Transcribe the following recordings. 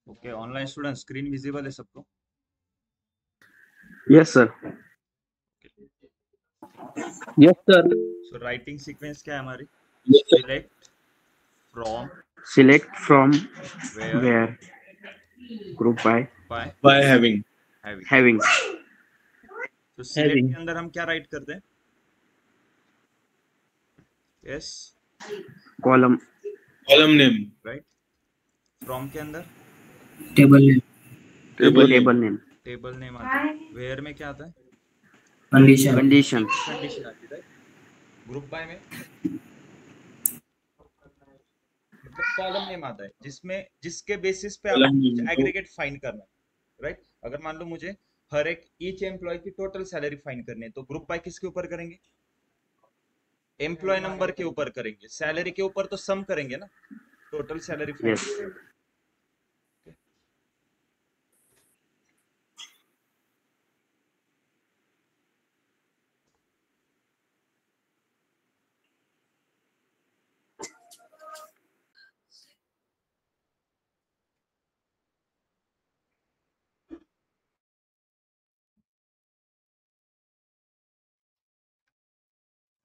Okay, online student screen visible है सबको? Yes, sir. Yes, sir. So writing sequence क्या है हमारी? Yes, sir. Select from Select from where where group by by by having having. having तो select के अंदर हम क्या राइट करते हैं? Yes, column column name, right. From के अंदर table name, table name, table name table name आता है। वेयर में क्या आता है? कंडीशन, condition कंडीशन आती है, राइट। ग्रुप बाय में मतलब कॉलम नेम आता है, जिसमें जिसके बेसिस पे column आपको कुछ name. तो एग्रीगेट फाइंड करना है, राइट। अगर मान लो मुझे हर एक ईच एम्प्लॉय की टोटल सैलरी फाइंड करनी है, तो ग्रुप बाय किसके ऊपर करेंगे? एम्प्लॉय नंबर के ऊपर करेंगे। सैलरी के ऊपर तो सम करेंगे ना, टोटल सैलरी फाइंड yes करेंगे।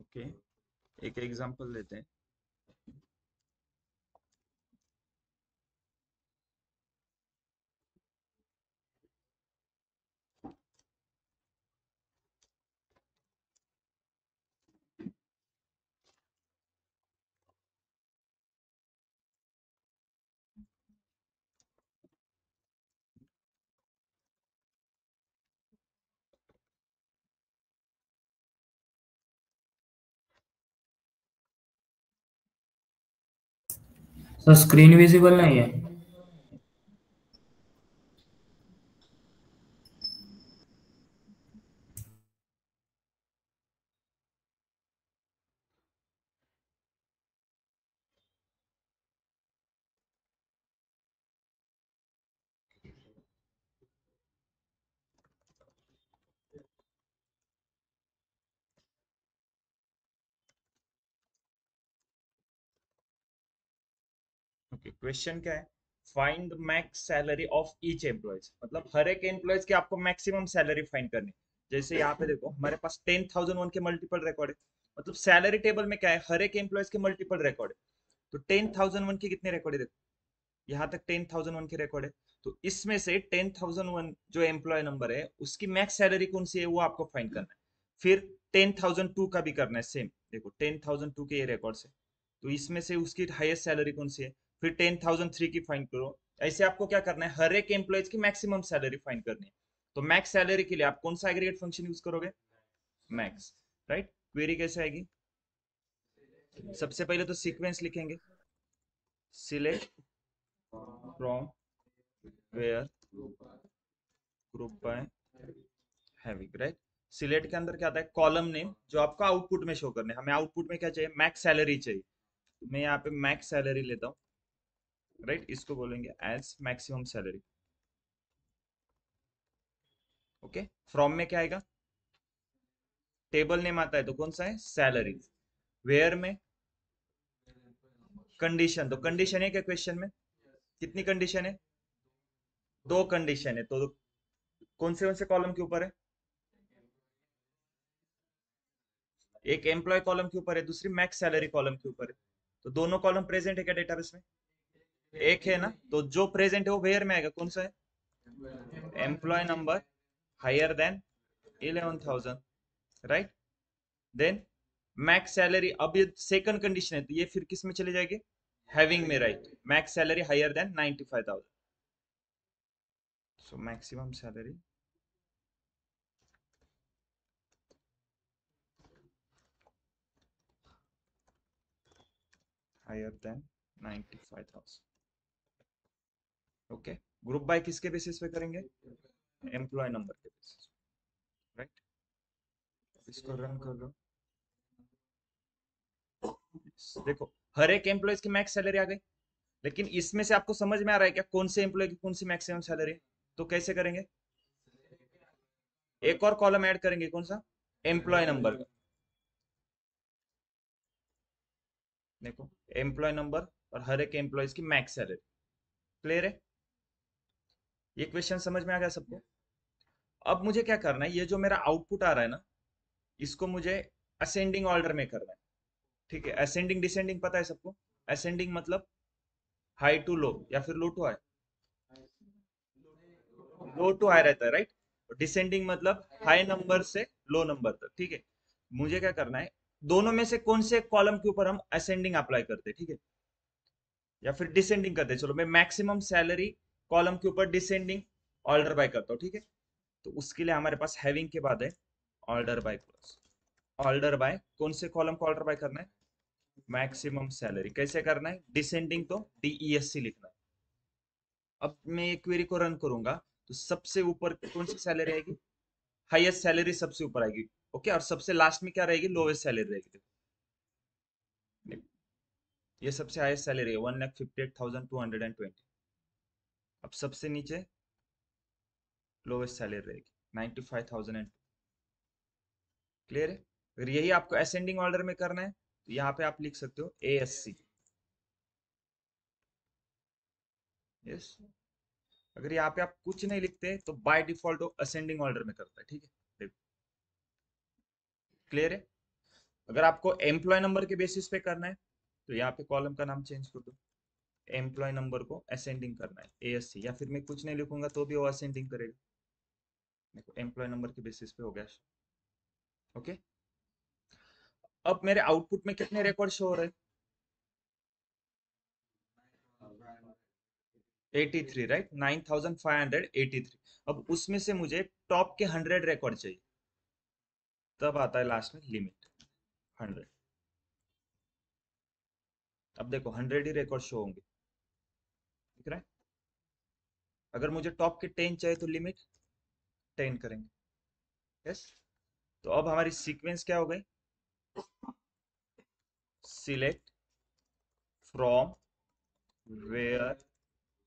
ओके, एक एग्जांपल लेते हैं। सर स्क्रीन विजिबल नहीं है। ओके, क्वेश्चन क्या है? Find the max salary of each employees, मतलब हर एक एम्प्लॉयज की आपको मैक्सिमम सैलरी फाइंड करनी है। जैसे यहाँ पे देखो, हमारे पास 10,001 के मल्टीपल रिकॉर्ड है, मतलब सैलरी टेबल में क्या है, हर एक एम्प्लॉयज के मल्टीपल रिकॉर्ड है। तो 10,001 के कितने रिकॉर्ड है? देखो यहाँ तक 10,001 के रिकॉर्ड है, तो इसमें से 10,001 जो एम्प्लॉय नंबर है उसकी मैक्स सैलरी कौन सी है वो आपको फाइंड करना है। फिर 10,002 का भी करना है सेम। देखो 10,002 के ये रिकॉर्ड्स है, तो इसमें से उसकी हाईएस्ट सैलरी कौन सी है। फिर 10,003 की फाइंड करो। ऐसे आपको क्या करना है, हर एक एम्प्लॉयज की मैक्सिमम सैलरी फाइंड करनी है। तो मैक्स सैलरी के लिए आप कौन सा एग्रीगेट फंक्शन यूज करोगे? Max, right. क्वेरी कैसे आएगी? सबसे पहले तो सीक्वेंस लिखेंगे, select from where group by having, right. Select के अंदर क्या आता है? कॉलम नेम, जो आपको आउटपुट में शो करने। हमें आउटपुट में क्या चाहिए? मैक्स सैलरी चाहिए, तो मैं यहाँ पे मैक्स सैलरी लेता हूँ, राइट। इसको बोलेंगे as maximum salary. Okay, from में क्या आएगा? टेबल नेम आता है, तो कौन सा है? सैलरी। वेयर में कंडीशन, तो कंडीशन है क्या क्वेश्चन में? कितनी कंडीशन है? दो कंडीशन है, तो कौन से कॉलम के ऊपर है? एक एम्प्लॉय कॉलम के ऊपर है, दूसरी मैक्स सैलरी कॉलम के ऊपर है। तो दोनों कॉलम प्रेजेंट है क्या डेटाबेस में? एक है ना, तो जो प्रेजेंट है वो वेयर में आएगा। कौन सा है? Employee number higher than 11,000, right. Then max salary, अब ये सेकंड कंडीशन है, तो ये फिर किस में चले जाएगी? हैविंग में, right. Max salary higher than 95,000, so maximum salary higher than 95,000। Okay, group by किसके बेसिस पे करेंगे? एम्प्लॉय नंबर के बेसिस, राइट। इसको रन कर लो। देखो हर एक एम्प्लॉय की मैक्स सैलरी आ गई, लेकिन इसमें से आपको समझ में आ रहा है क्या कौन से एम्प्लॉय की कौन सी मैक्सिमम सैलरी है? तो कैसे करेंगे? एक और कॉलम ऐड करेंगे, कौन सा? एम्प्लॉय नंबर का। देखो एम्प्लॉय नंबर और हर एक एम्प्लॉयज की मैक्स सैलरी। क्लियर है? ये क्वेश्चन समझ में आ गया सबको? अब मुझे क्या करना है, ये जो मेरा आउटपुट आ रहा है ना, इसको मुझे असेंडिंग ऑर्डर में करना है। ठीक है, असेंडिंग डिसेंडिंग पता है सबको? असेंडिंग मतलब हाई टू लो या फिर low to high. Low to high रहता है, राइट? डिसेंडिंग मतलब हाई नंबर से लो नंबर तक। ठीक है, मुझे क्या करना है, दोनों में से कौन से कॉलम के ऊपर हम असेंडिंग अप्लाई करते हैं, ठीक है, या फिर डिसेंडिंग करते हैं। चलो मैं मैक्सिमम सैलरी कॉलम के ऊपर डिसेंडिंग ऑर्डर बाय करता हूँ। ठीक है, तो उसके लिए हमारे पास हैविंग के बाद है order by clause. Order by कौन से कॉलम को ऑर्डर बाय करना है? Maximum salary. कैसे करना है? डिसेंडिंग तो DESC लिखना है। अब मैं ये क्वेरी को रन करूंगा तो सबसे ऊपर कौन सी सैलरी आएगी? हाईएस्ट सैलरी सबसे ऊपर आएगी। ओके, और सबसे लास्ट में क्या रहेगी? लोवेस्ट सैलरी रहेगी। देखो, ये सबसे हाईएस्ट सैलरी है 1,58,220। अब सबसे नीचे लोवेस्ट सैलरी रहेगी 95,000। क्लियर है? अगर यही आपको असेंडिंग ऑर्डर में करना है तो यहाँ पे आप लिख सकते हो ASC। यस, अगर यहाँ पे आप कुछ नहीं लिखते तो बाय डिफॉल्ट वो असेंडिंग ऑर्डर में करता है। ठीक है, देखो क्लियर है? अगर आपको एम्प्लॉय नंबर के बेसिस पे करना है तो यहाँ पे कॉलम का नाम चेंज कर दो, एम्प्लॉय नंबर को असेंडिंग करना है ASC, या फिर मैं कुछ नहीं लिखूंगा तो भी वो असेंडिंग करेगा। देखो एम्प्लॉय नंबर के बेसिस पे हो गया। ओके, अब मेरे आउटपुट में कितने रिकॉर्ड शो हो रहे हैं? 83, राइट? 9,583। अब उसमें से मुझे टॉप के 100 रिकॉर्ड चाहिए, तब आता है लास्ट में लिमिट 100। अब देखो 100 ही रिकॉर्ड शो होंगे, दिख रहा है? अगर मुझे टॉप के 10 चाहिए तो लिमिट 10 करेंगे। यस, तो अब हमारी सीक्वेंस क्या हो गई? Select from where,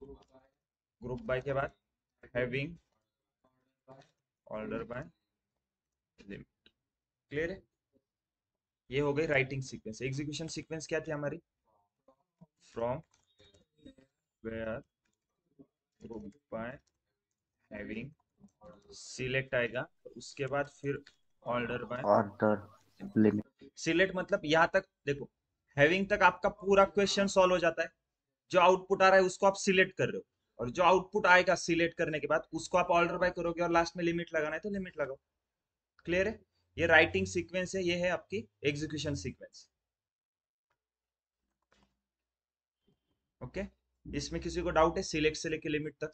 group by के बाद having order by limit. Clear है? ये हो गई राइटिंग सीक्वेंस। एग्जीक्यूशन सीक्वेंस क्या थी हमारी? From where, group by, having, select आएगा और उसके बाद फिर order by. Order limit. Select मतलब यहाँ तक देखो, हैविंग तक आपका पूरा क्वेश्चन सॉल्व हो जाता है। जो आउटपुट आ रहा है उसको आप सिलेक्ट कर रहे हो, और जो आउटपुट आएगा सिलेक्ट करने के बाद उसको आप ऑर्डर बाय करोगे, और लास्ट में लिमिट लगाना है तो लिमिट लगाओ। क्लियर है? ये राइटिंग सीक्वेंस है, ये है आपकी एग्जीक्यूशन सीक्वेंस। ओके, इसमें किसी को डाउट है सिलेक्ट से लेके लिमिट तक?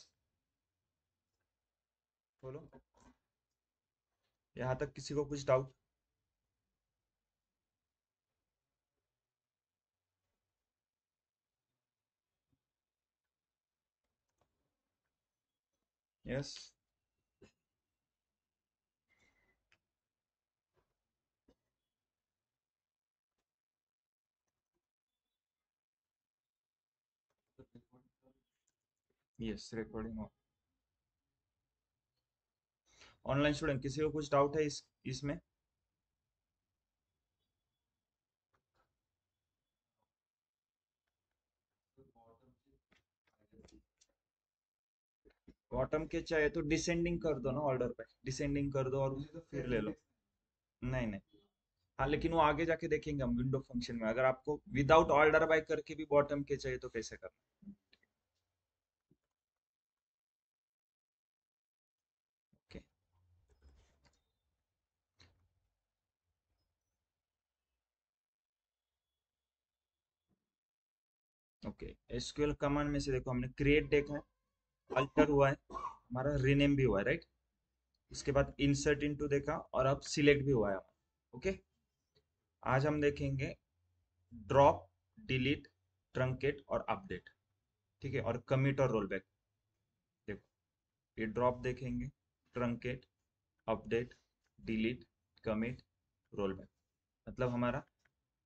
बोलो, यहाँ तक किसी को कुछ doubt? Yes, yes recording. Online student किसी को कुछ डाउट है इसमें? बॉटम के चाहिए तो डिसेंडिंग कर दो ना, ऑर्डर पे डिसेंडिंग कर दो और फिर ले लो। नहीं नहीं, हाँ लेकिन वो आगे जाके देखेंगे हम विंडो फंक्शन में। अगर आपको विदाउट ऑर्डर बाय करके भी बॉटम के चाहिए तो कैसे करना? ओके ओके, एसक्यूएल कमांड में से देखो हमने क्रिएट देखा है, अल्टर हुआ है, हमारा रीनेम भी हुआ है, राइट? उसके बाद इंसर्ट इनटू देखा और अब सिलेक्ट भी हुआ है हमारा। ओके, आज हम देखेंगे ड्रॉप, डिलीट, ट्रंकेट और अपडेट। ठीक है, और कमिट और रोलबैक। देखो ये ड्रॉप देखेंगे, truncate, update, delete, commit, rollback, मतलब हमारा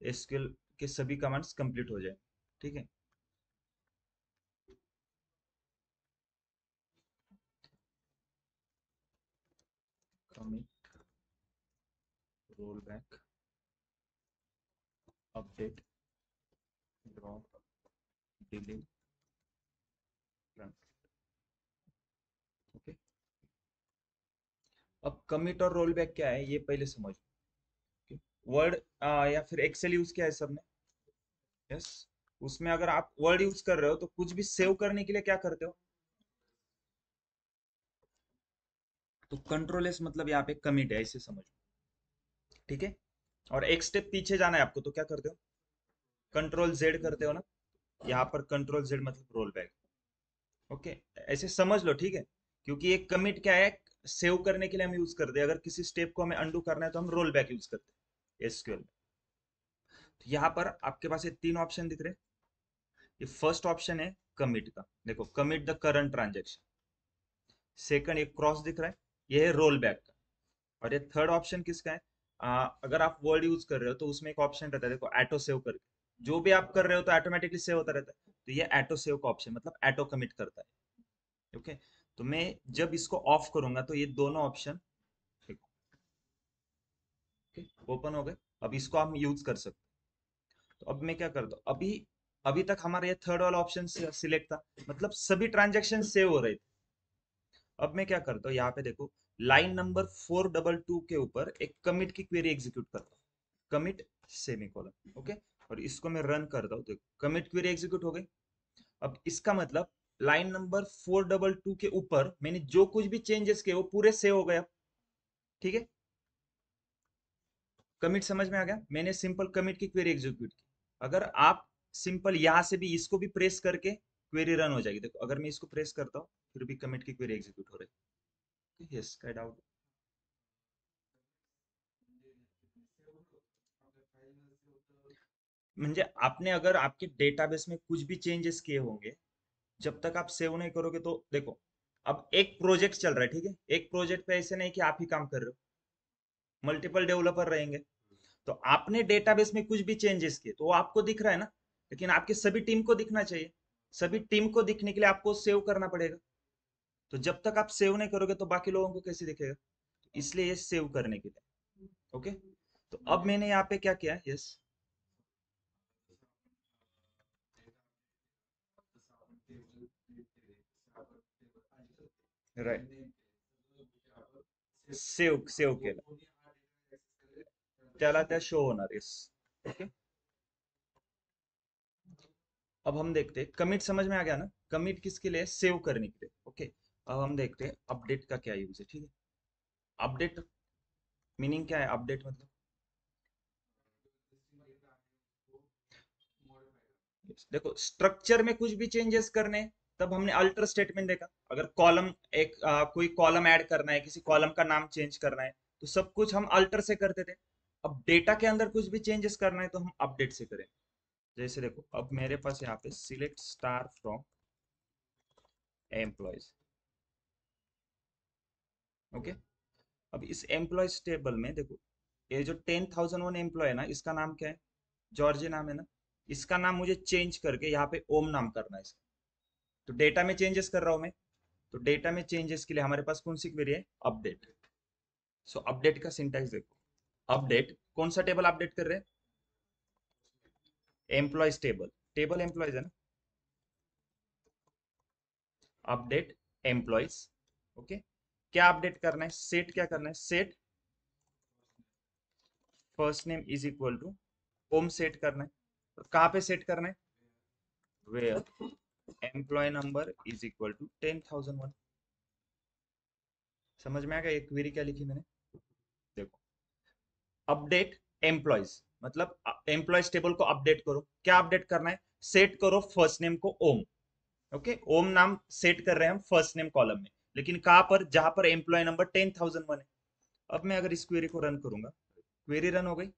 एसक्यूएल के सभी कमांड्स कंप्लीट हो जाए। ठीक है, roll back, update, drop, delete, run. Okay, अब कमिट और रोल बैक क्या है ये पहले समझो। वर्ड या फिर एक्सेल यूज किया है सबने? यस। उसमें अगर आप वर्ड यूज कर रहे हो तो कुछ भी सेव करने के लिए क्या करते हो? तो कंट्रोल एस मतलब यहाँ पे कमिट है, इसे समझो। ठीक है, और एक स्टेप पीछे जाना है आपको तो क्या करते हो? कंट्रोल जेड करते हो ना। यहाँ पर कंट्रोल जेड मतलब रोल बैक। ओके, ऐसे समझ लो, ठीक है। क्योंकि एक कमिट क्या है, सेव करने के लिए हम यूज करते हैं। अगर किसी स्टेप को हमें अंडू करना है तो हम रोल बैक यूज करते हैं एसक्यूएल में। तो यहाँ पर आपके पास ये तीन ऑप्शन दिख रहे हैं। ये फर्स्ट ऑप्शन है कमिट का, देखो commit the current transaction. Second एक क्रॉस दिख रहा है, ये है रोल बैक का। और ये थर्ड ऑप्शन किसका है? अगर आप वर्ड यूज कर रहे हो तो उसमें एक ऑप्शन रहता है, देखो ऑटो सेव करके। जो भी आप कर रहे हो तो ऑटोमेटिकली सेव होता रहता है, तो ये ऑटो सेव का ऑप्शन मतलब ऑटो कमिट करता है। ओके, तो मैं जब इसको ऑफ करूंगा तो ये दोनों ऑप्शन ओपन हो गए। अब इसको हम यूज कर सकते हैं। तो अब मैं क्या करता हूँ, अभी अभी तक हमारा ये थर्ड वाला ऑप्शन सिलेक्ट था, मतलब सभी ट्रांजेक्शन सेव हो रहे थे। अब मैं क्या करता हूँ, यहाँ पे देखो लाइन नंबर 422 के ऊपर एक कमिट की क्वेरी एग्जीक्यूट करता हूँ, कमिट सेमीकोलन। ओके, और इसको मैं रन करता हूँ, देखो कमिट क्वेरी एग्जीक्यूट हो गई। अब इसका मतलब लाइन नंबर 422 के ऊपर मैंने जो कुछ भी चेंजेस किए वो पूरे सेव हो गए अब। ठीक है, कमिट समझ में आ गया? मैंने सिंपल कमिट की क्वेरी एग्जीक्यूट की। अगर आप सिंपल यहां से भी इसको भी प्रेस करके क्वेरी रन हो जाएगी। देखो अगर मैं इसको प्रेस करता हूँ फिर भी कमिट की क्वेरी एग्जीक्यूट हो रही है। यस, काय डाउट? म्हणजे आपने अगर आपके डेटाबेस में कुछ भी चेंजेस किए होंगे, जब तक आप सेव नहीं करोगे तो देखो, अब एक प्रोजेक्ट चल रहा है, ठीक है। एक प्रोजेक्ट पे ऐसे नहीं कि आप ही काम कर रहे हो, मल्टीपल डेवलपर रहेंगे। तो आपने डेटाबेस में कुछ भी चेंजेस किए तो वो आपको दिख रहा है ना, लेकिन आपके सभी टीम को दिखना चाहिए। सभी टीम को दिखने के लिए आपको सेव करना पड़ेगा। तो जब तक आप सेव नहीं करोगे तो बाकी लोगों को कैसे दिखेगा? इसलिए ये सेव करने के लिए। ओके, तो अब मैंने यहाँ पे क्या किया? यस, राइट, सेव सेव केलं त्याला त्या शो होणार। Yes, okay. अब हम देखते हैं, कमिट समझ में आ गया ना? कमिट किसके लिए? सेव करने के लिए। ओके, अब हम देखते हैं अपडेट का क्या यूज है। ठीक है, अपडेट मीनिंग क्या है? अपडेट मतलब देखो स्ट्रक्चर में कुछ भी चेंजेस करने हैं, तब हमने अल्टर स्टेटमेंट देखा। अगर कॉलम एक कोई कॉलम ऐड करना है, किसी कॉलम का नाम चेंज करना है, तो सब कुछ हम अल्टर से करते थे। अब डेटा के अंदर कुछ भी चेंजेस करना है तो हम अपडेट से करें। जैसे देखो अब मेरे पास यहाँ पे select star from employees. Okay, अब इस एम्प्लॉयज टेबल में देखो, ये जो 10,001 एम्प्लॉय है ना, इसका नाम क्या है? जॉर्ज नाम है ना। इसका नाम मुझे चेंज करके यहाँ पे ओम नाम करना है इसका। तो डेटा में चेंजेस कर रहा हूं मैं, तो डेटा में चेंजेस के लिए हमारे पास कौन सी क्वेरी है? अपडेट। सो अपडेट का सिंटैक्स देखो, अपडेट कौन सा टेबल अपडेट कर रहे हैं? एम्प्लॉयज टेबल, टेबल एम्प्लॉयज है ना। Update employees. ओके, क्या अपडेट करना है? सेट क्या करना है? Set first name is equal to Om set करना है। और कहाँ पे सेट करना है? Where employee number is equal to 10,001। समझ में आ गया एक क्वेरी क्या लिखी मैंने? देखो, अपडेट एम्प्लॉयज मतलब एम्प्लॉयज टेबल को अपडेट करो। क्या अपडेट करना है? सेट करो फर्स्ट नेम को ओम। ओके, ओम नाम सेट कर रहे हैं हम फर्स्ट नेम कॉलम में, लेकिन कहां पर? जहां पर एम्प्लॉय नंबर 10,001 है। अब मैं अगर इस क्वेरी को रन करूंगा, क्वेरी रन हो गई।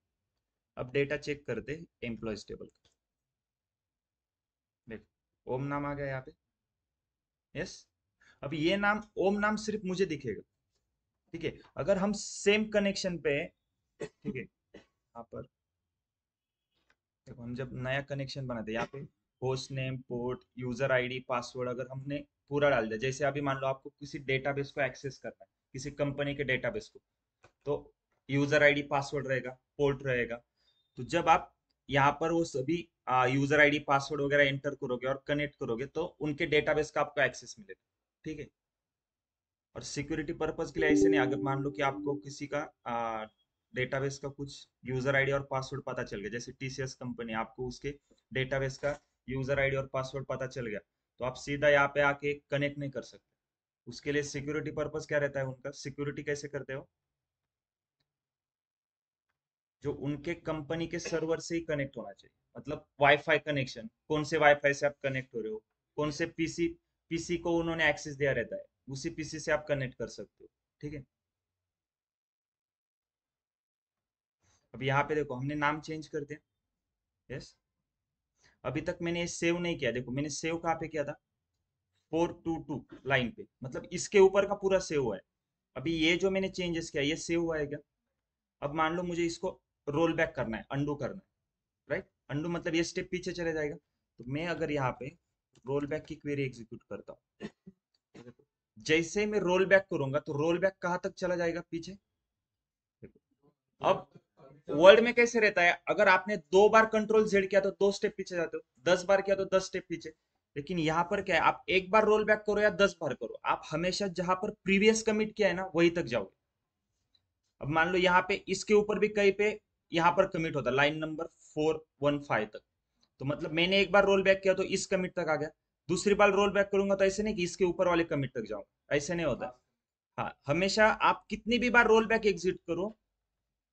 अब डेटा चेक करते एम्प्लॉयज टेबल का। देखो ओम नाम आ गया यहाँ पे। यस, अब ये नाम ओम नाम सिर्फ मुझे दिखेगा। ठीक है, अगर हम सेम कनेक्शन पे, ठीक है, यहाँ पर देखो हम जब नया कनेक्शन बनाते हैं यहाँ पे host name, port, user ID, password अगर हमने पूरा डाल दिया, जैसे अभी मान लो आपको किसी डेटाबेस को एक्सेस करना है, किसी कंपनी के डेटाबेस को, तो यूजर आईडी पासवर्ड रहेगा, पोर्ट रहेगा। तो जब आप यहाँ पर वो सभी यूजर आईडी पासवर्ड वगैरह एंटर करोगे और कनेक्ट करोगे तो उनके डेटाबेस का आपको एक्सेस मिलेगा, ठीक है। और सिक्योरिटी पर्पज के लिए ऐसे नहीं, अगर मान लो कि आपको किसी का डेटाबेस का कुछ यूजर आईडी और पासवर्ड पता चल गया, जैसे टीसीएस कंपनी, आपको उसके डेटाबेस का यूजर आईडी और पासवर्ड पता चल गया, तो आप सीधा यहाँ पे आके कनेक्ट नहीं कर सकते। उसके लिए सिक्योरिटी पर्पज क्या रहता है उनका, सिक्योरिटी कैसे करते हो, जो उनके कंपनी के सर्वर से ही कनेक्ट होना चाहिए। मतलब वाईफाई कनेक्शन, कौन से वाईफाई से आप कनेक्ट हो रहे हो, कौन से पीसी पीसी को उन्होंने एक्सेस दिया रहता है, उसी पीसी से आप कनेक्ट कर सकते हो, ठीक है। अब यहाँ पे देखो हमने नाम चेंज कर दिया, यस। अभी तक मैंने ये सेव नहीं किया, देखो मैंने सेव कहाँ पे किया था, 422 लाइन पे, मतलब इसके ऊपर का पूरा सेव हुआ है। अभी ये जो मैंने चेंजेस किया ये सेव हुआ है क्या। अब मान लो मुझे इसको रोल बैक करना है, अंडू करना है, राइट। अंडू मतलब ये स्टेप पीछे चले जाएगा। तो मैं अगर यहाँ पे रोल बैक की क्वेरी एग्जीक्यूट करता हूँ, जैसे मैं रोल बैक करूंगा तो रोल बैक कहाँ तक चला जाएगा, पीछे। अब वर्ड में कैसे रहता है, अगर आपने 2 बार कंट्रोल जेड किया तो 2 स्टेप पीछे जाते हो, 10 बार किया तो 10 स्टेप पीछे। लेकिन यहाँ पर क्या है, आप 1 बार रोल बैक करो या 10 बार करो, आप हमेशा जहां पर प्रीवियस कमिट किया है ना वहीं तक जाओगे। अब मान लो यहाँ पे इसके ऊपर भी कहीं पे यहाँ पर कमिट होता है लाइन नंबर 415 तक, तो मतलब मैंने 1 बार रोल बैक किया तो इस कमिट तक आ गया। दूसरी बार रोल बैक करूंगा तो ऐसे नहीं कि इसके ऊपर वाले कमिट तक जाऊंगा, ऐसे नहीं होता। हाँ, हमेशा आप कितनी भी बार रोल बैक एग्जिट करो,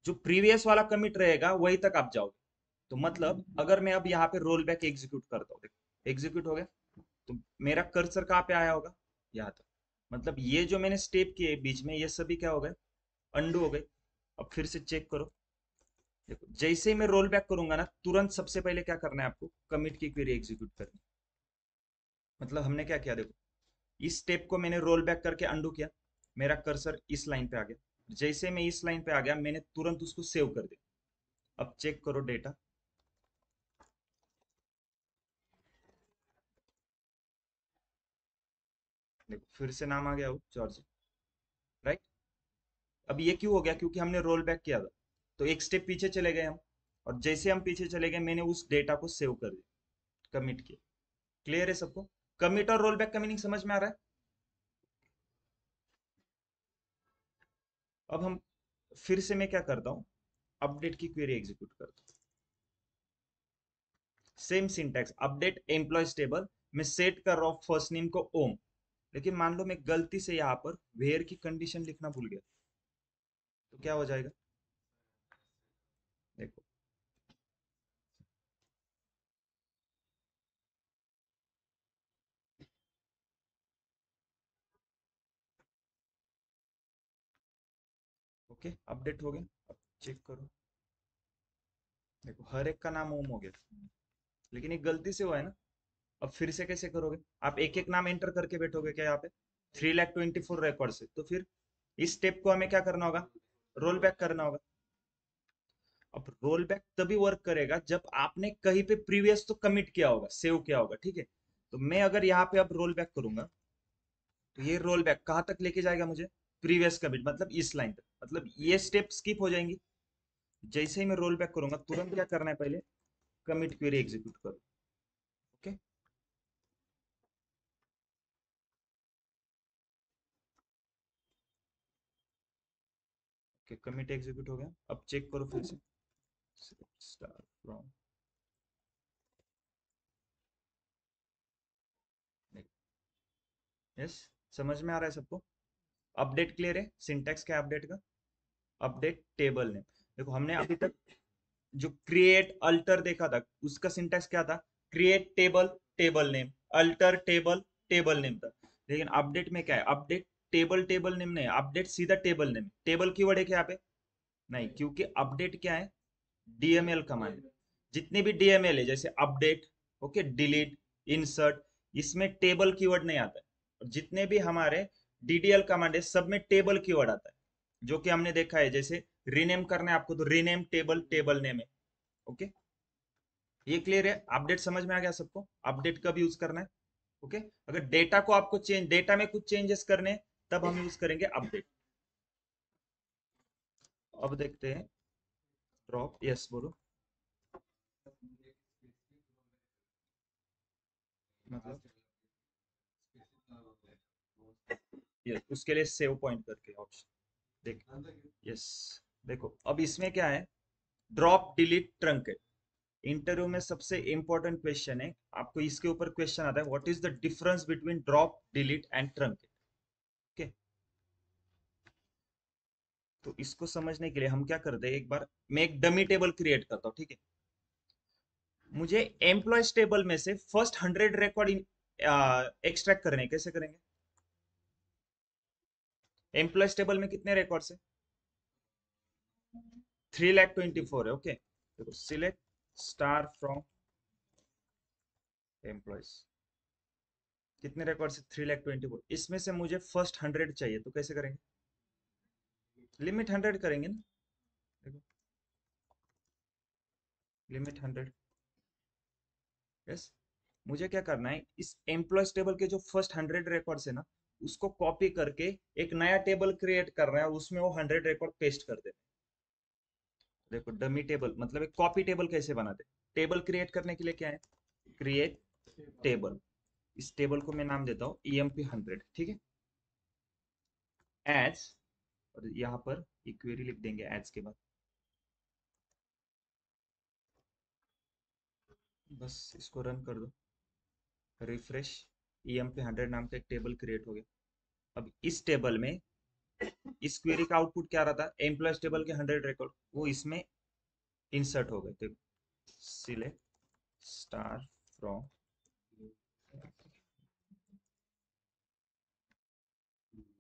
जो प्रीवियस वाला कमिट रहेगा वहीं तक आप जाओगे। तो मतलब अगर मैं अब यहाँ पे रोल बैक एग्जीक्यूट करता हूँ, देखो एग्जीक्यूट हो गया, तो मेरा कर्सर कहाँ पे आया होगा, यहाँ तक। मतलब ये जो मैंने स्टेप किए बीच में ये सभी क्या हो गए, अंडू हो गए। अब फिर से चेक करो, देखो जैसे ही मैं रोल बैक करूंगा ना, तुरंत सबसे पहले क्या करना है आपको, कमिट की क्वेरी एग्जीक्यूट करनी। मतलब हमने क्या किया, देखो इस स्टेप को मैंने रोल बैक करके अंडू किया, मेरा कर्सर इस लाइन पे आ गया, जैसे मैं इस लाइन पे आ गया मैंने तुरंत उसको सेव कर दिया। अब चेक करो डेटा, देखो फिर से नाम आ गया वो जॉर्ज, राइट। अब ये क्यों हो गया, क्योंकि हमने रोल बैक किया था, तो एक स्टेप पीछे चले गए हम, और जैसे हम पीछे चले गए मैंने उस डेटा को सेव कर दिया, कमिट किया। क्लियर है सबको, कमिट और रोल बैक का मीनिंग समझ में आ रहा है। अब हम फिर से मैं क्या करता हूँ, अपडेट की क्वेरी एग्जीक्यूट करता हूँ, same syntax, update employees table, मैं सेट कर रहा हूँ फर्स्ट नेम को ओम, लेकिन मान लो मैं गलती से यहाँ पर वेयर की कंडीशन लिखना भूल गया, तो क्या हो जाएगा, देखो ओके अपडेट हो गया। अब चेक करो, देखो हर एक का नाम ओम हो गया, लेकिन एक गलती से हुआ है ना। अब फिर से कैसे करोगे, आप एक एक नाम एंटर करके बैठोगे क्या यहाँ पे, 3,24,000 रिकॉर्ड से, तो फिर इस स्टेप को हमें क्या करना होगा, रोल बैक करना होगा। अब रोल बैक तभी वर्क करेगा जब आपने कहीं पे प्रीवियस तो कमिट किया होगा, सेव किया होगा, ठीक है। तो मैं अगर यहाँ पे अब रोल बैक करूंगा तो ये रोल बैक कहाँ तक लेके जाएगा मुझे, प्रीवियस कमिट, मतलब इस लाइन तक, मतलब ये स्टेप स्किप हो जाएंगी। जैसे ही मैं रोल बैक करूंगा तुरंत क्या करना है, पहले कमिट क्वेरी एग्जीक्यूट करो, ओके। कमिट एग्जीक्यूट हो गया, अब चेक करो फिर से, स्टार्ट फ्रॉम, यस, समझ में आ रहा है सबको। अपडेट क्लियर है, सिंटैक्स क्या है अपडेट का, अपडेट टेबल नेम। देखो हमने अभी तक जो क्रिएट अल्टर देखा था उसका सिंटैक्स क्या था, create table table name, alter table table name था। लेकिन अपडेट में क्या है, अपडेट टेबल टेबल नेम नहीं, अपडेट सीधा टेबल नेम, टेबल कीवर्ड है क्या यहाँ पे, नहीं, क्योंकि अपडेट क्या है, डीएमएल कमांड। जितने भी डीएमएल है जैसे अपडेट, ओके, डिलीट, इंसर्ट, इसमें टेबल कीवर्ड नहीं आता है। और जितने भी हमारे डीडीएल कमांड है सब में टेबल कीवर्ड आता है, जो कि हमने देखा है, जैसे रीनेम करना है आपको तो रीनेम टेबल टेबल नेम है, ओके। ये क्लियर है, अपडेट समझ में आ गया सबको, अपडेट कब यूज करना है, ओके। अगर डेटा को आपको चेंज, डेटा में कुछ चेंजेस करने तब हम यूज करेंगे अपडेट। अब देखते हैं ड्रॉप, यस बोलो, मतलब यस उसके लिए सेव पॉइंट करके ऑप्शन देख, यस। देखो अब इसमें क्या है, ड्रॉप डिलीट ट्रंकेट। इंटरव्यू में सबसे इंपॉर्टेंट क्वेश्चन है, आपको इसके ऊपर क्वेश्चन आता है, what is the difference between drop delete and truncate. Okay, तो इसको समझने के लिए हम क्या करते हैं, एक बार मैं एक डमी टेबल क्रिएट करता हूँ, ठीक है। मुझे एम्प्लॉयज टेबल में से फर्स्ट 100 रिकॉर्ड एक्सट्रैक्ट करने हैं। कैसे करेंगे, एम्प्लॉयज टेबल में कितने रिकॉर्ड्स है, 3,24,000 है। ओके, देखो सिलेक्ट स्टार फ्रॉम एम्प्लॉयज, कितने रिकॉर्ड्स है, 3,24,000। इसमें से मुझे फर्स्ट 100 चाहिए, तो कैसे करेंगे, लिमिट 100 करेंगे ना। देखो लिमिट 100, यस। मुझे क्या करना है, इस एम्प्लॉयज टेबल के जो फर्स्ट 100 रिकॉर्ड्स है ना, उसको कॉपी करके एक नया टेबल क्रिएट करना है और उसमें वो 100 रिकॉर्ड पेस्ट कर देना है। देखो डमी टेबल मतलब एक कॉपी टेबल कैसे बनाते, टेबल क्रिएट करने के लिए क्या है, क्रिएट टेबल। इस टेबल को मैं नाम देता हूँ EMP100, ठीक है। एज, और यहाँ पर इक्वेरी लिख देंगे एज के बाद, बस इसको रन कर दो, रिफ्रेश। EMP100 नाम का एक टेबल क्रिएट हो गया। अब इस टेबल में इस क्वेरी का आउटपुट क्या रहा था, एम्प्लॉयज टेबल के 100 रिकॉर्ड वो इसमें इंसर्ट हो गए। देखो सिलेक्ट स्टार फ्रॉम,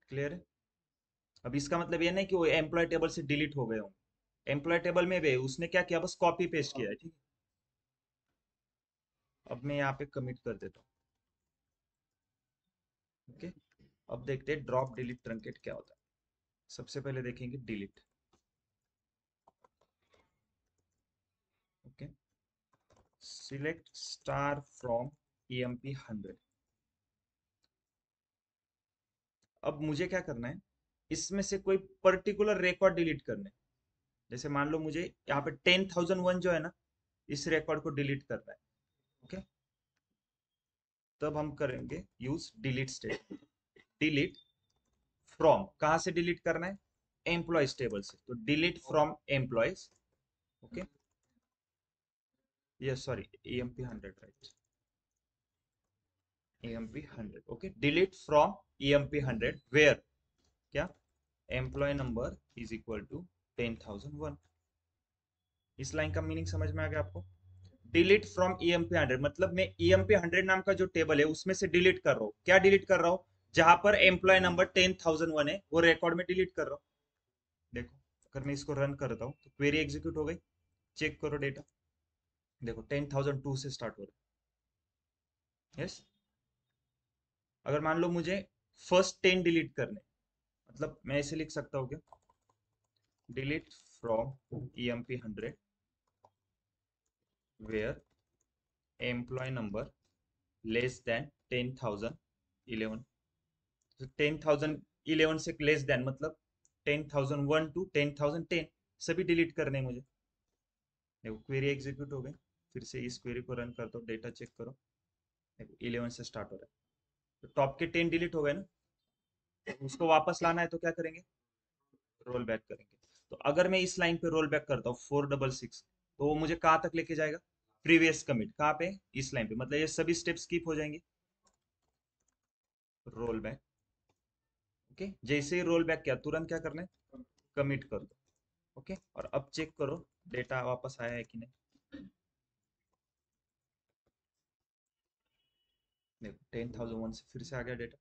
क्लियर है। अब इसका मतलब ये नहीं कि वो एम्प्लॉय टेबल से डिलीट हो गए होंगे, एम्प्लॉय टेबल में भी उसने क्या किया, बस कॉपी पेस्ट किया है, ठीक है। अब मैं यहाँ पे कमिट कर देता हूँ। ओके, अब देखते हैं ड्रॉप डिलीट ट्रंकेट क्या होता है। सबसे पहले देखेंगे delete. Okay, select star from EMP100। अब मुझे क्या करना है, इसमें से कोई पर्टिकुलर रिकॉर्ड डिलीट करना है। जैसे मान लो मुझे यहाँ पे 10,001 जो है ना, इस रिकॉर्ड को डिलीट करना है। ओके, तब हम करेंगे use delete statement. Delete from, कहां से डिलीट करना है, एम्प्लॉयज टेबल से, तो delete from employees. Okay, yes sorry EMP100, right, EMP100। Okay, delete from EMP100 where, क्या, employee number is equal to 10,001। इस लाइन का मीनिंग समझ में आ गया आपको। डिलीट फ्रॉम EMP100 मतलब मैं EMP100 नाम का जो टेबल है उसमें से डिलीट कर रहा हूँ। क्या डिलीट कर रहा हूँ, जहां पर एम्प्लॉय नंबर 10,001 है वो रिकॉर्ड में डिलीट कर रहा हूँ। देखो अगर मैं इसको रन करता हूँ तो क्वेरी एग्जीक्यूट हो गई, चेक करो डेटा, देखो 10,002 से स्टार्ट हो रहा है, यस। अगर मान लो मुझे फर्स्ट 10 डिलीट करने, मतलब मैं ऐसे लिख सकता हूँ क्या, delete from EMP100 where employee number less than 10,011। 10,011 से लेस देन मतलब 10,001 टू 10,010 सभी डिलीट करने हैं मुझे। देखो क्वेरी एग्जीक्यूट हो गई, फिर से इस क्वेरी को रन करता हूँ, डेटा चेक करो, देखो 11 से स्टार्ट हो रहा है, तो टॉप के 10 डिलीट हो गए ना, तो उसको वापस लाना है तो क्या करेंगे, रोल बैक करेंगे। तो अगर मैं इस लाइन पे रोल बैक करता हूँ 466, तो वो मुझे कहाँ तक लेके जाएगा, प्रीवियस कमिट, कहाँ पे, इस लाइन पे, मतलब ये सभी स्टेप स्किप हो जाएंगे। रोल बैक, ओके, जैसे ही रोल बैक किया तुरंत क्या करना है, कमिट कर दो। ओके, और अब चेक करो डेटा वापस आया है कि नहीं। देखो 10,001 से फिर से आ गया डेटा,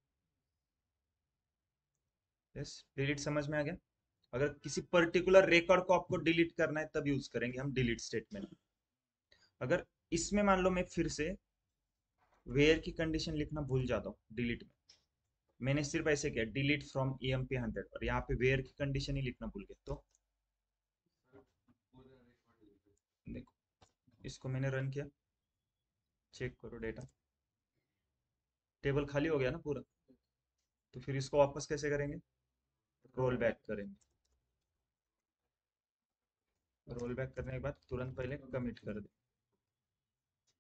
यस। डिलीट समझ में आ गया। अगर किसी पर्टिकुलर रिकॉर्ड को आपको डिलीट करना है तब यूज करेंगे हम डिलीट स्टेटमेंट। अगर इसमें मान लो मैं फिर से वेयर की कंडीशन लिखना भूल जाता हूँ डिलीट में, मैंने सिर्फ ऐसे किया डिलीट फ्रॉम EMP100 और यहाँ पे वेयर की कंडीशन ही लिखना भूल गया, तो देखो इसको मैंने रन किया, चेक करो डेटा, टेबल खाली हो गया ना पूरा। तो फिर इसको वापस कैसे करेंगे, रोल बैक करेंगे। रोल बैक करने के बाद तुरंत पहले कमिट कर दे।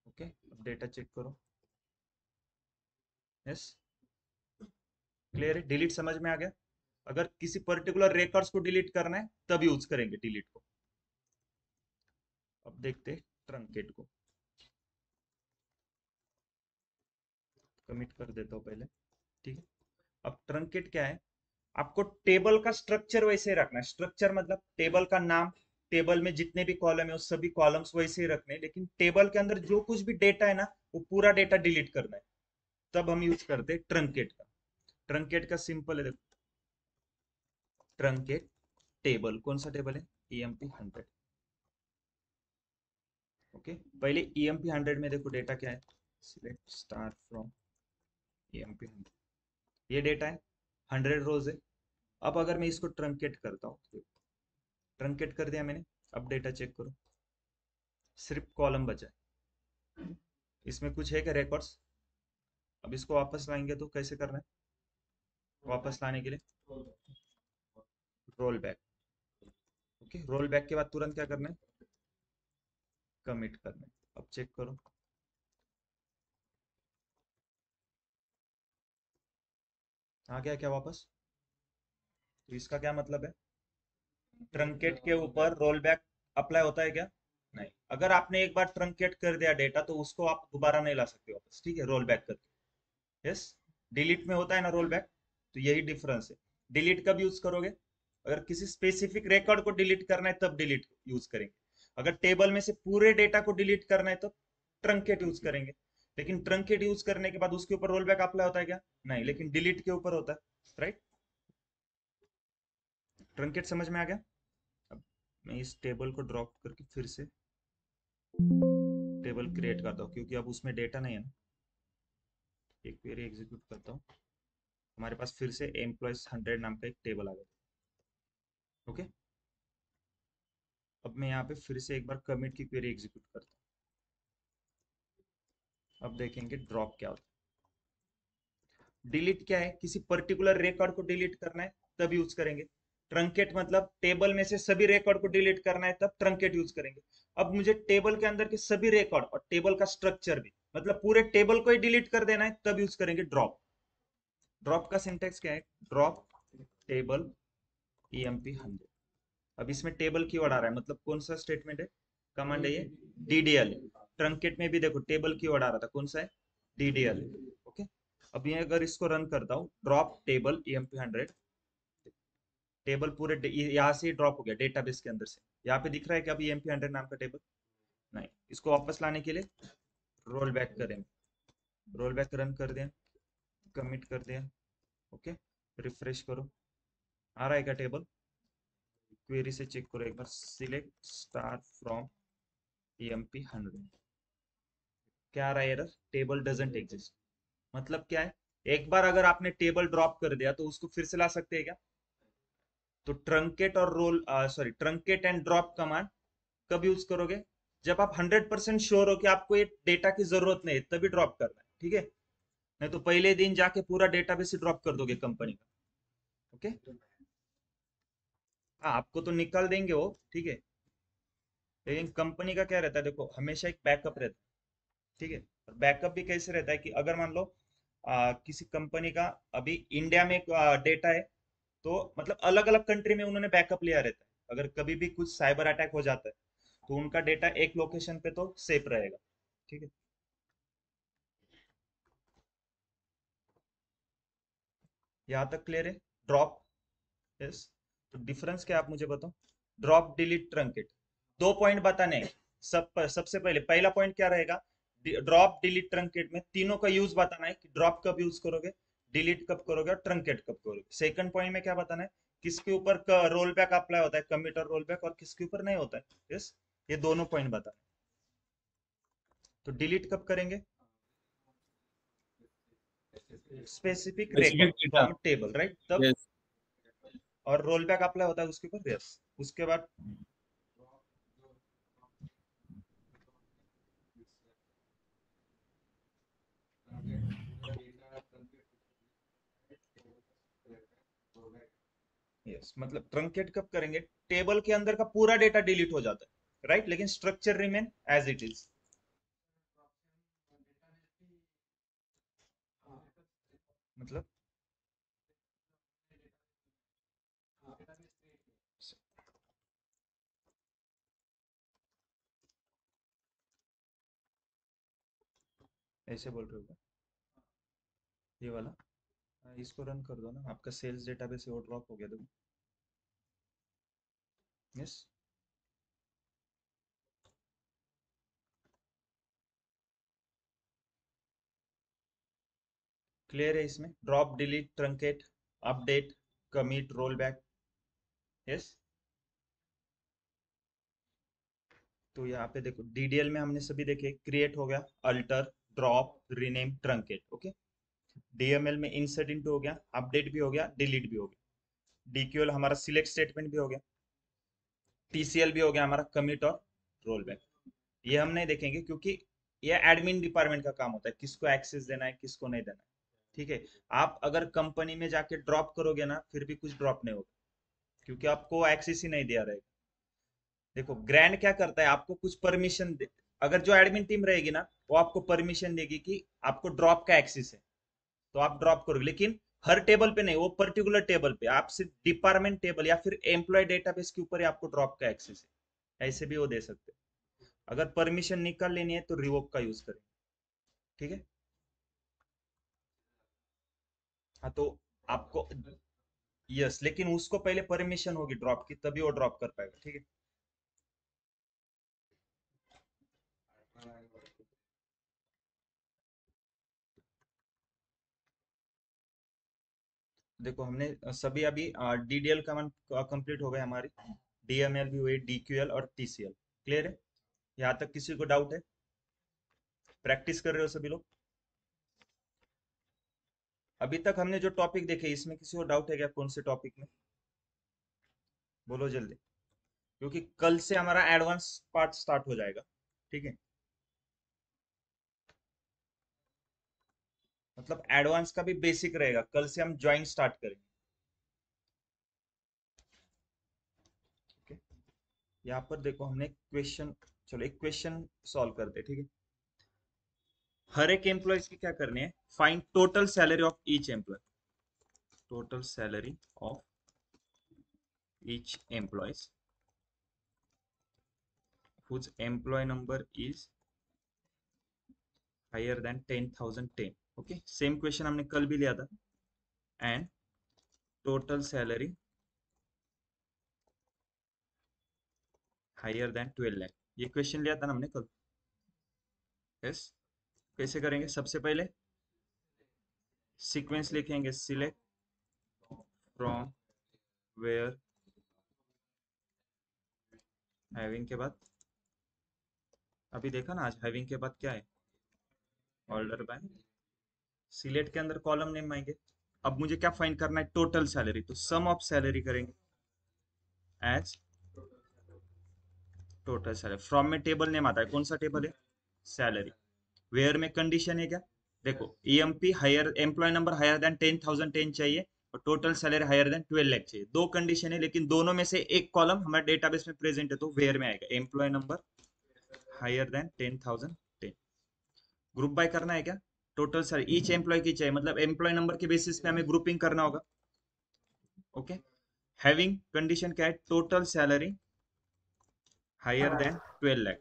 ओके, अब डेटा चेक करो। यस, क्लियर है? डिलीट समझ में आ गया? अगर किसी पर्टिकुलर रिकॉर्ड्स को डिलीट करना है तब यूज करेंगे डिलीट को। अब देखते हैं ट्रंकेट को। कमिट कर देता हूं पहले, ठीक है। अब ट्रंकेट क्या है? आपको टेबल का स्ट्रक्चर वैसे ही रखना है। स्ट्रक्चर मतलब टेबल का नाम, टेबल में जितने भी कॉलम है उस सभी कॉलम्स वैसे ही रखने हैं, लेकिन टेबल के अंदर जो कुछ भी डेटा है ना वो पूरा डेटा डिलीट करना है। तब हम यूज करते हैं ट्रंकेट का। ट्रंकेट का सिंपल है, देखो। ट्रंकेट टेबल, कौन सा टेबल है? EMP100। ओके, पहले EMP100 में देखो डेटा क्या है। सिलेक्ट स्टार फ्रॉम EMP100, ये डेटा है, 100 रोज है। अब अगर मैं इसको ट्रंकेट करता हूँ, ट्रंकेट कर दिया मैंने। अब डेटा चेक करो, सिर्फ कॉलम बचा है, इसमें कुछ है क्या रिकॉर्ड्स? अब इसको वापस लाएंगे तो कैसे करना है? वापस लाने के लिए roll back. Okay, roll back के बाद तुरंत क्या करना है? कमिट करना है। अब चेक करो, आ गया क्या वापस? तो इसका क्या मतलब है? ट्रंकेट के ऊपर रोल बैक अप्लाई होता है क्या? नहीं। अगर आपने एक बार ट्रंकेट कर दिया डेटा तो उसको आप दोबारा नहीं ला सकते वापस, ठीक है, रोल बैक करके। यस, डिलीट में होता है ना रोल बैक, तो यही डिफरेंस है। डिलीट कब यूज करोगे? अगर किसी स्पेसिफिक रिकॉर्ड को डिलीट करना है तब डिलीट यूज करेंगे। अगर टेबल में से पूरे डेटा को डिलीट करना है तो ट्रंकेट यूज करेंगे। लेकिन ट्रंकेट यूज करने के बाद उसके ऊपर रोल बैक अप्लाई होता है क्या? नहीं, लेकिन डिलीट के ऊपर होता है, राइट? ट्रंकेट समझ में आ गया? अब मैं इस टेबल को ड्रॉप करके फिर से टेबल क्रिएट करता हूँ, क्योंकि अब उसमें डेटा नहीं है ना। एक क्वेरी एग्जीक्यूट करता हूँ, हमारे पास फिर से एम्प्लॉयज 100 नाम का एक टेबल आ गया। ओके, अब मैं यहाँ पे फिर से एक बार कमिट की क्वेरी एग्जीक्यूट करता हूँ। अब देखेंगे ड्रॉप क्या होता है। डिलीट क्या है? किसी पर्टिकुलर रिकॉर्ड को डिलीट करना है तब यूज करेंगे। ट्रंकेट मतलब टेबल में से सभी रिकॉर्ड को डिलीट करना है तब ट्रंकेट यूज करेंगे। अब मुझे टेबल के अंदर के सभी रिकॉर्ड और टेबल का स्ट्रक्चर भी, मतलब पूरे टेबल को ही डिलीट कर देना है तब यूज करेंगे ड्रॉप। ड्रॉप का सिंटेक्स क्या है? Drop table EMP100। अब इसमें टेबल कीवर्ड आ रहा है, मतलब कौन सा स्टेटमेंट है, कमांड है ये? DDL। ट्रंकेट में भी देखो टेबल कीवर्ड आ रहा था, कौन सा है? DDL। ओके, अब ये अगर इसको रन करता हूँ, ड्रॉप टेबल EMP100, टेबल पूरे यहाँ से ही ड्रॉप हो गया डेटाबेस के अंदर से। यहाँ पे दिख रहा है कि अभी EMP100 नाम का टेबल नहीं। इसको वापस लाने के लिए रोल बैक करेंगे। रोल बैक रन कर दिया, कमिट कर दिया। ओके, रिफ्रेश करो, आ रहा है क्या टेबल? क्वेरी से चेक करो एक बार, सिलेक्ट स्टार फ्रॉम EMP100। क्या आ रहा है एरर? Table doesn't exist. मतलब क्या है? एक बार अगर आपने टेबल ड्रॉप कर दिया तो उसको फिर से ला सकते हैं क्या? तो ट्रंकेट और roll sorry truncate and drop command कब यूज करोगे? जब आप 100% श्योर हो कि आपको ये डेटा की जरूरत नहीं है, तभी ड्रॉप करना है, ठीक है? नहीं तो पहले दिन जाके पूरा डेटाबेस ही ड्रॉप कर दोगे कंपनी का। ओके, हाँ, आपको तो निकाल देंगे वो, ठीक है, लेकिन कंपनी का क्या रहता है, देखो हमेशा एक बैकअप रहता है, ठीक है। और बैकअप भी कैसे रहता है कि अगर मान लो किसी कंपनी का अभी इंडिया में डेटा है, तो मतलब अलग अलग कंट्री में उन्होंने बैकअप लिया रहता है। अगर कभी भी कुछ साइबर अटैक हो जाता है तो उनका डेटा एक लोकेशन पे तो सेफ रहेगा, ठीक है। यहाँ तक क्लियर है? Drop, yes. तो डिफरेंस क्या है आप मुझे बताओ? ड्रॉप, डिलीट, ट्रंकेट, 2 पॉइंट बताने हैं। सबसे पहले पहला पॉइंट क्या रहेगा? ड्रॉप, डिलीट, ट्रंकेट में तीनों का यूज बताना है कि ड्रॉप कब यूज करोगे, डिलीट कब करोगे और ट्रंकेट कब करोगे। सेकंड पॉइंट में क्या बताना है? किसके ऊपर रोल बैक अप्लाई होता है, कमिट और रोल बैक, और किसके ऊपर नहीं होता है। यस, ये दोनों पॉइंट बताना है। तो डिलीट कब करेंगे? Specific record Specific data. From table, right, तब। Yes. और रोल बैक अप्लाई होता है उसके ऊपर, यस। उसके बाद यस मतलब ट्रंकेट कब करेंगे, टेबल के अंदर का पूरा डेटा डिलीट हो जाता है, राइट, लेकिन structure remain as it is. मतलब ऐसे बोल रहे हो क्या? ये वाला इसको रन कर दो ना, आपका सेल्स डेटाबेस वो ड्रॉप हो गया देखो। यस क्लियर है, इसमें drop delete truncate update commit roll back. Yes तो यहाँ पे देखो डीडीएल में हमने सभी देखे, क्रिएट हो गया, alter, drop, rename, truncate. Okay, DML में इंसर्ट इनटू हो गया, अपडेट भी हो गया, डिलीट भी हो गया, डीक्यूएल हमारा सिलेक्ट स्टेटमेंट भी हो गया, टीसीएल भी हो गया हमारा, कमिट और रोल बैक। ये हम नहीं देखेंगे क्योंकि ये एडमिन डिपार्टमेंट का काम होता है, किसको एक्सेस देना है किसको नहीं देना है। ठीक है, आप अगर कंपनी में जाके ड्रॉप करोगे ना फिर भी कुछ ड्रॉप नहीं होगा क्योंकि आपको एक्सेस ही नहीं दिया रहेगा। देखो ग्रैंड क्या करता है, आपको कुछ परमिशन दे, अगर जो एडमिन टीम रहेगी ना वो आपको परमिशन देगी कि आपको ड्रॉप का एक्सेस है तो आप ड्रॉप करोगे, लेकिन हर टेबल पे नहीं, वो पर्टिकुलर टेबल पे आप सिर्फ डिपार्टमेंट टेबल या फिर एम्प्लॉय डेटाबेस के ऊपर ही आपको ड्रॉप का एक्सेस है, ऐसे भी वो दे सकते हैं। अगर परमिशन निकाल लेनी है तो रिवोक का यूज करें। ठीक है, हाँ तो आपको यस, लेकिन उसको पहले परमिशन होगी ड्रॉप की तभी वो ड्रॉप कर पाएगा। ठीक है, देखो हमने सभी अभी डीडीएल कमांड कंप्लीट हो गए हमारी, डीएमएल भी हुई, डीक्यूएल और टीसीएल। क्लियर है, यहाँ तक किसी को डाउट है? प्रैक्टिस कर रहे हो सभी लोग? अभी तक हमने जो टॉपिक देखे इसमें किसी को डाउट है क्या, कौन से टॉपिक में? बोलो जल्दी, क्योंकि कल से हमारा एडवांस पार्ट स्टार्ट हो जाएगा। ठीक है, मतलब एडवांस का भी बेसिक रहेगा, कल से हम ज्वाइन स्टार्ट करेंगे। ठीक है, यहाँ पर देखो हमने क्वेश्चन, चलो एक क्वेश्चन सॉल्व करते हैं। ठीक है, हर एक एम्प्लॉय की क्या करनी है, find total salary of each employee, total salary of each employees whose employee number is higher than 10,010। Okay, same question हमने कल भी लिया था, and total salary higher than 12 lakh, ये क्वेश्चन लिया था ना हमने कल। यस, कैसे करेंगे, सबसे पहले सीक्वेंस लिखेंगे, सिलेक्ट फ्रॉम वेयर, हैविंग के बाद, अभी देखा ना आज हैविंग के बाद क्या है, ऑर्डर बाय, सिलेक्ट के अंदर कॉलम नेम आएंगे। अब मुझे क्या फाइंड करना है, टोटल सैलरी, तो सम ऑफ सैलरी करेंगे एज टोटल सैलरी। फ्रॉम में टेबल नेम आता है, कौन सा टेबल है, सैलरी। वेयर में कंडीशन है क्या, देखो EMP higher, employee number higher than 10,010 चाहिए और total salary higher than 12 lakh चाहिए। दो कंडीशन है लेकिन दोनों में से एक कॉलम हमारे डेटाबेस में प्रेजेंट है तो वेयर में आएगा, employee number higher than 10,010। Group by करना है क्या, टोटल सैलरी ईच एम्प्लॉय की चाहिए, मतलब एम्प्लॉय नंबर के बेसिस पे हमें ग्रुपिंग करना होगा। ओके, हैविंग कंडीशन क्या है, total salary higher than 12 lakh.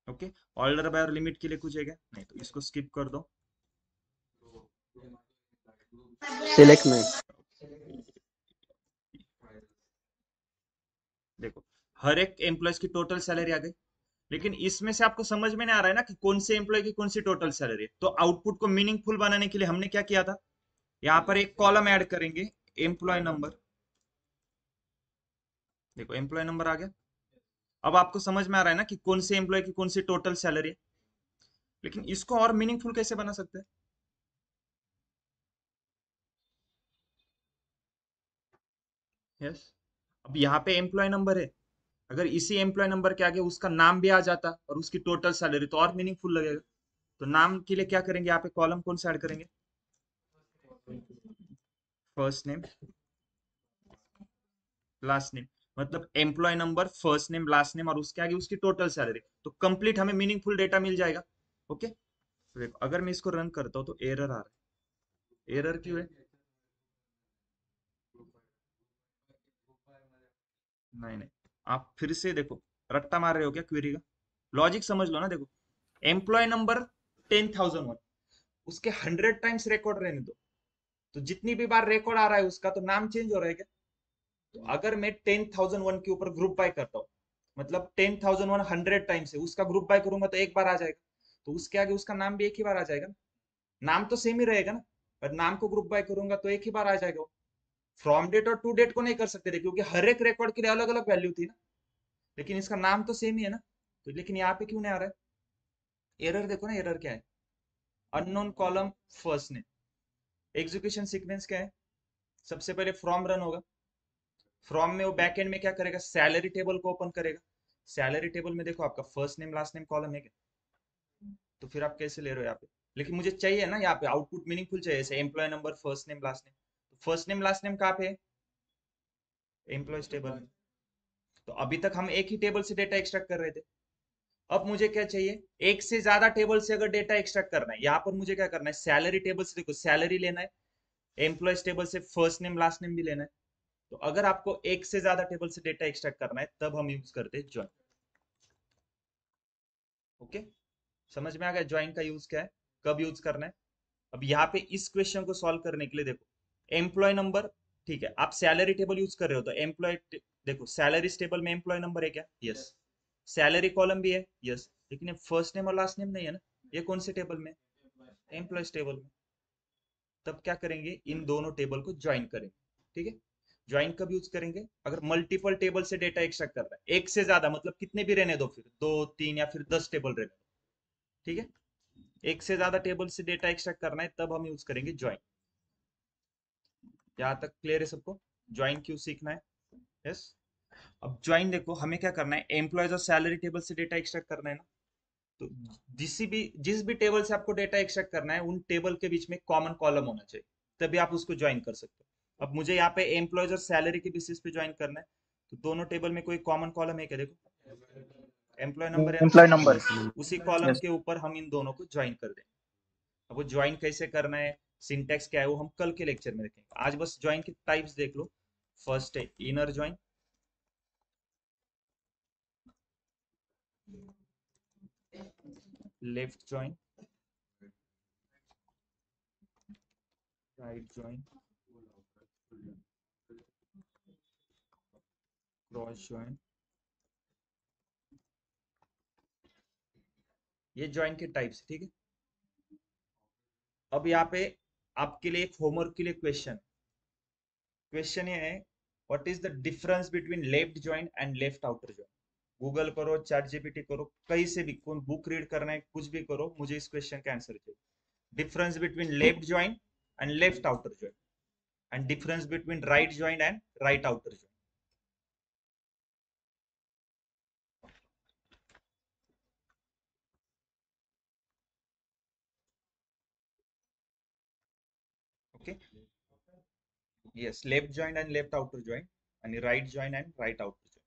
Okay, order by और लिमिट के लिए कुछ है क्या, नहीं, तो इसको स्किप कर दो। सिलेक्ट में देखो हर एक एम्प्लॉय की टोटल सैलरी आ गई, लेकिन इसमें से आपको समझ में नहीं आ रहा है ना कि कौन से एम्प्लॉय की कौन सी टोटल सैलरी है, तो आउटपुट को मीनिंगफुल बनाने के लिए हमने क्या किया था, यहाँ पर एक कॉलम ऐड करेंगे, एम्प्लॉय नंबर। देखो एम्प्लॉय नंबर आ गया, अब आपको समझ में आ रहा है ना कि कौन से एम्प्लॉय की कौन सी टोटल सैलरी है, लेकिन इसको और मीनिंगफुल कैसे बना सकते हैं? यस, अब यहाँ पे एम्प्लॉय नंबर है, अगर इसी एम्प्लॉय नंबर के आगे उसका नाम भी आ जाता और उसकी टोटल सैलरी तो और मीनिंगफुल लगेगा। तो नाम के लिए क्या करेंगे, यहाँ पे कॉलम कौन सा ऐड करेंगे, फर्स्ट नेम लास्ट नेम, मतलब employee number, first name, last name और उसके आगे उसकी टोटल सैलरी, तो कंप्लीट हमें मीनिंगफुल डेटा मिल जाएगा। ओके, तो देखो अगर मैं इसको रन करता हूँ तो एरर आ रहा है, एरर क्यों है? नहीं नहीं, आप फिर से देखो, रट्टा मार रहे हो क्या क्वेरी का? लॉजिक समझ लो ना। देखो, एम्प्लॉय नंबर 10,001, उसके 100 टाइम्स रिकॉर्ड रहने दो, तो जितनी भी बार रिकॉर्ड आ रहा है उसका तो नाम चेंज हो रहा है क्या? तो अगर मैं 10,001 के ऊपर ग्रुप बाय करता हूँ, मतलब 10,001 100 टाइम्स है, उसका ग्रुप बाय करूंगा तो एक बार आ जाएगा, तो उसके आगे उसका नाम भी एक ही बार आ जाएगा ना। नाम तो सेम ही रहेगा ना, पर नाम को ग्रुप बाय करूंगा तो एक ही बार आ जाएगा। फ्रॉम डेट और टू डेट को नहीं कर सकते थे क्योंकि हर एक रिकॉर्ड के लिए अलग अलग वैल्यू थी ना, लेकिन इसका नाम तो सेम ही है ना, तो लेकिन यहाँ पे क्यों नहीं आ रहा है एरर? देखो ना एरर क्या है, unknown column first name. Execution sequence क्या है? सबसे पहले फ्रॉम रन होगा, फ्रॉम में वो बैक एंड में क्या करेगा, सैलरी टेबल को ओपन करेगा। सैलरी टेबल में देखो आपका first name last name column है क्या? तो फिर आप कैसे ले रहे हो यहाँ पे? लेकिन मुझे चाहिए ना यहाँ पे आउटपुट मीनिंगफुल चाहिए, जैसे employee number, first name, last name. तो फर्स्ट नेम लास्ट नेम कहाँ पे है? एम्प्लॉयज टेबल में। तो अभी तक हम एक ही टेबल से डेटा एक्सट्रैक्ट कर रहे थे, अब मुझे क्या चाहिए, एक से ज्यादा टेबल से अगर डेटा एक्सट्रैक्ट करना है, यहाँ पर मुझे क्या करना है, सैलरी टेबल से देखो सैलरी लेना है, एम्प्लॉयज टेबल से फर्स्ट नेम लास्ट नेम भी लेना है। तो अगर आपको एक से ज्यादा टेबल से डेटा एक्सट्रैक्ट करना है तब हम यूज करते हैं ज्वाइन। ओके, समझ में आ गया ज्वाइन का यूज क्या है, कब यूज करना है? अब यहाँ पे इस क्वेश्चन को सॉल्व करने के लिए देखो, एम्प्लॉय नंबर, ठीक है, आप सैलरी टेबल यूज कर रहे हो तो एम्प्लॉय, देखो सैलरी टेबल में एम्प्लॉय नंबर है क्या? यस। सैलरी कॉलम भी है, यस, लेकिन फर्स्ट नेम और लास्ट नेम नहीं है ना, ये कौन से टेबल में? एम्प्लॉयज टेबल में। तब क्या करेंगे, इन दोनों टेबल को ज्वाइन करेंगे। ठीक है, ज्वाइन कब यूज करेंगे, अगर मल्टीपल टेबल से डेटा एक्सट्रैक्ट कर रहा है, एक से ज्यादा, मतलब कितने भी रहने दो, फिर 2 3 या फिर 10 टेबल रहने दो। ठीक है, एक से ज्यादा टेबल से डेटा एक्सट्रैक्ट करना है तब हम यूज करेंगे ज्वाइन। यहाँ तक क्लियर है सबको, ज्वाइन क्यों सीखना है? यस। अब ज्वाइन देखो हमें क्या करना है, एम्प्लॉयज और सैलरी टेबल से डेटा एक्सट्रैक्ट करना है ना, तो जिस भी टेबल से आपको डेटा एक्सट्रैक्ट करना है उन टेबल के बीच में कॉमन कॉलम होना चाहिए, तभी आप उसको ज्वाइन कर सकते हो। अब मुझे यहाँ पे एम्प्लॉयज और सैलरी के बेसिस पे ज्वाइन करना है, तो दोनों टेबल में कोई कॉमन कॉलम है क्या? देखो एम्प्लॉय नंबर है ना, एम्प्लॉय नंबर। उसी कॉलम यस। के ऊपर हम इन दोनों को ज्वाइन कर देंगे। अब वो ज्वाइन कैसे करना है, सिंटेक्स क्या है, वो हम कल के लेक्चर में देखेंगे, आज बस ज्वाइन के टाइप्स देख लो। फर्स्ट है inner join, left join, right join, cross join. ये ज्वाइन के टाइप्स, ठीक है। अब यहाँ पे आपके लिए एक होमवर्क के लिए क्वेश्चन, क्वेश्चन ये है, what is the difference between left join and left outer join? Google करो, चैट जीपीटी करो, कहीं से भी, कोई बुक रीड करना है, कुछ भी करो, मुझे इस क्वेश्चन का आंसर चाहिए। Difference between left join and left outer join, and difference between right join and right outer join. Okay, yes, left join and left outer join, and right join and right outer join,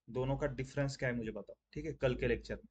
दोनों का difference क्या है मुझे बताओ, ठीक है, कल के लेक्चर में।